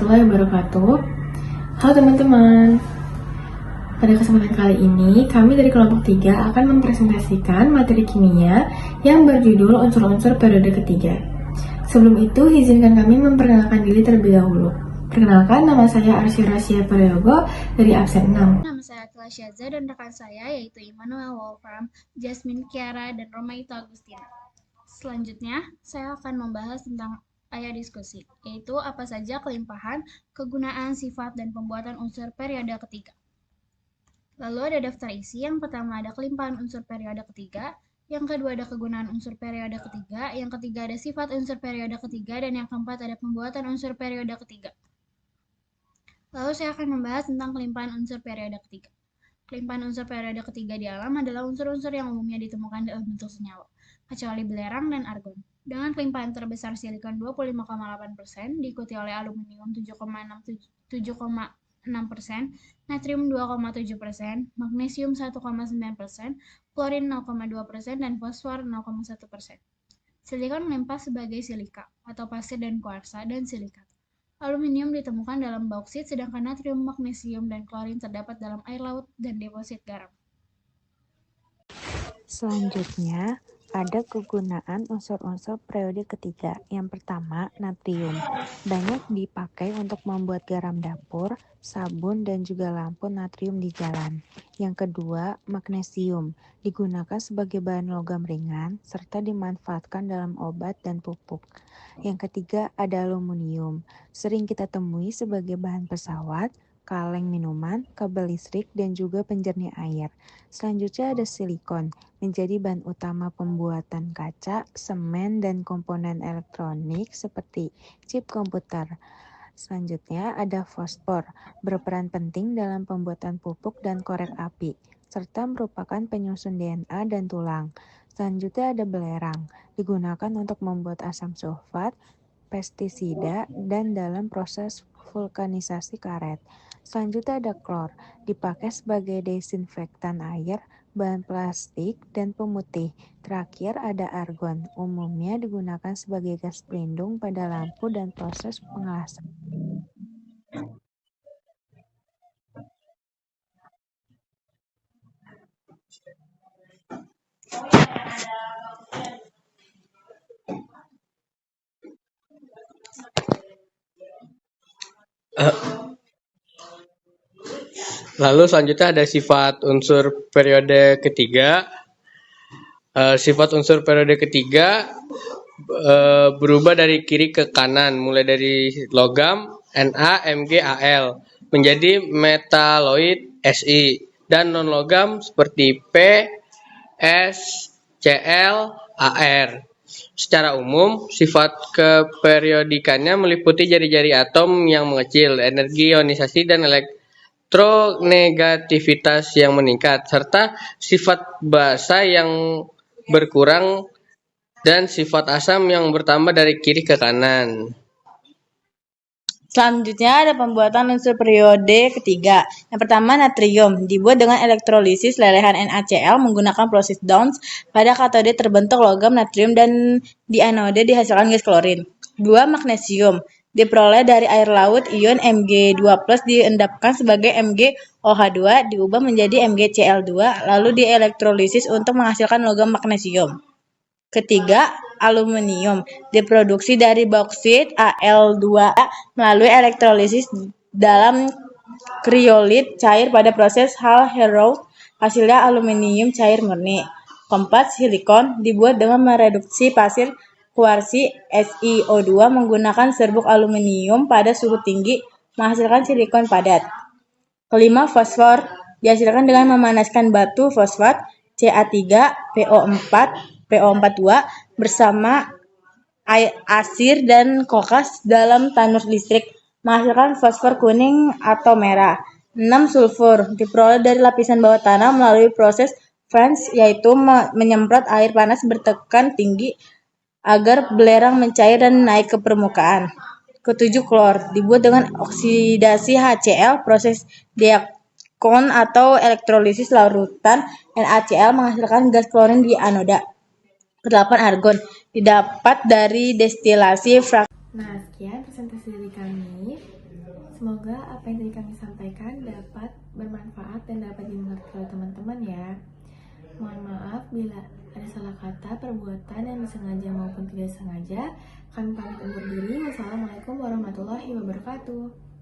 warahmatullahi wabarakatuh. Halo teman-teman. Pada kesempatan kali ini, kami dari kelompok 3 akan mempresentasikan materi kimia yang berjudul unsur-unsur periode ketiga. Sebelum itu, izinkan kami memperkenalkan diri terlebih dahulu. Perkenalkan, nama saya Arsyrasia Prayogo dari absen 6. Nama saya Atila Syaza dan rekan saya yaitu Immanuel Wolfram, Jasmine Kiara, dan Romaito Agustina. Selanjutnya, saya akan membahas tentang area diskusi, yaitu apa saja kelimpahan, kegunaan, sifat, dan pembuatan unsur periode ketiga. Lalu ada daftar isi. Yang pertama ada kelimpahan unsur periode ketiga, yang kedua ada kegunaan unsur periode ketiga, yang ketiga ada sifat unsur periode ketiga, dan yang keempat ada pembuatan unsur periode ketiga. Lalu saya akan membahas tentang kelimpahan unsur periode ketiga. Kelimpahan unsur periode ketiga di alam adalah unsur-unsur yang umumnya ditemukan dalam bentuk senyawa, kecuali belerang dan argon. Dengan kelimpahan terbesar silikon 25,8%, diikuti oleh aluminium 7,6%, natrium 2,7%, magnesium 1,9%, klorin 0,2%, dan fosfor 0,1%. Silikon melimpah sebagai silika, atau pasir dan kuarsa, dan silikat. Aluminium ditemukan dalam bauksit, sedangkan natrium, magnesium, dan klorin terdapat dalam air laut dan deposit garam. Selanjutnya, ada kegunaan unsur-unsur periode ketiga. Yang pertama, natrium. Banyak dipakai untuk membuat garam dapur, sabun, dan juga lampu natrium di jalan. Yang kedua, magnesium. Digunakan sebagai bahan logam ringan, serta dimanfaatkan dalam obat dan pupuk. Yang ketiga, ada aluminium. Sering kita temui sebagai bahan pesawat, kaleng minuman, kabel listrik, dan juga penjernih air. Selanjutnya ada silikon, menjadi bahan utama pembuatan kaca, semen, dan komponen elektronik seperti chip komputer. Selanjutnya ada fosfor, berperan penting dalam pembuatan pupuk dan korek api, serta merupakan penyusun DNA dan tulang. Selanjutnya ada belerang, digunakan untuk membuat asam sulfat, pestisida, dan dalam proses vulkanisasi karet. Selanjutnya ada klor, dipakai sebagai desinfektan air, bahan plastik, dan pemutih. Terakhir ada argon, umumnya digunakan sebagai gas pelindung pada lampu dan proses pengelasan. Lalu selanjutnya ada sifat unsur periode ketiga. Sifat unsur periode ketiga berubah dari kiri ke kanan, mulai dari logam Na, Mg, Al menjadi metaloid Si, dan non logam seperti P, S, Cl, Ar. Secara umum, sifat keperiodikannya meliputi jari-jari atom yang mengecil, energi ionisasi dan elektronegativitas yang meningkat, serta sifat basa yang berkurang dan sifat asam yang bertambah dari kiri ke kanan. Selanjutnya ada pembuatan unsur periode ketiga. Yang pertama natrium, dibuat dengan elektrolisis lelehan NaCl menggunakan proses Downs. Pada katode terbentuk logam natrium dan di anode dihasilkan gas klorin. 2. Magnesium, diperoleh dari air laut, ion Mg2+ diendapkan sebagai MgOH2 diubah menjadi MgCl2 lalu dielektrolisis untuk menghasilkan logam magnesium. Ketiga, aluminium, diproduksi dari bauksit Al2 melalui elektrolisis dalam kriolit cair pada proses Hall-Héroult, hasilnya aluminium cair murni. Keempat, silikon, dibuat dengan mereduksi pasir kuarsi SiO2 menggunakan serbuk aluminium pada suhu tinggi, menghasilkan silikon padat. Kelima, fosfor, dihasilkan dengan memanaskan batu fosfat Ca3PO4 PO42 bersama asir dan kokas dalam tanur listrik menghasilkan fosfor kuning atau merah. 6. Sulfur, diperoleh dari lapisan bawah tanah melalui proses French, yaitu menyemprot air panas bertekan tinggi agar belerang mencair dan naik ke permukaan. Ketujuh, klor, dibuat dengan oksidasi HCl, proses diakon atau elektrolisis larutan NaCl menghasilkan gas klorin di anoda. 8. Argon, didapat dari destilasi fraksi. Nah, sekian presentasi dari kami. Semoga apa yang tadi kami sampaikan dapat bermanfaat dan dapat dimengerti oleh teman-teman ya. Mohon maaf bila ada salah kata, perbuatan yang disengaja maupun tidak sengaja. Kami pamit undur diri. Wassalamualaikum warahmatullahi wabarakatuh.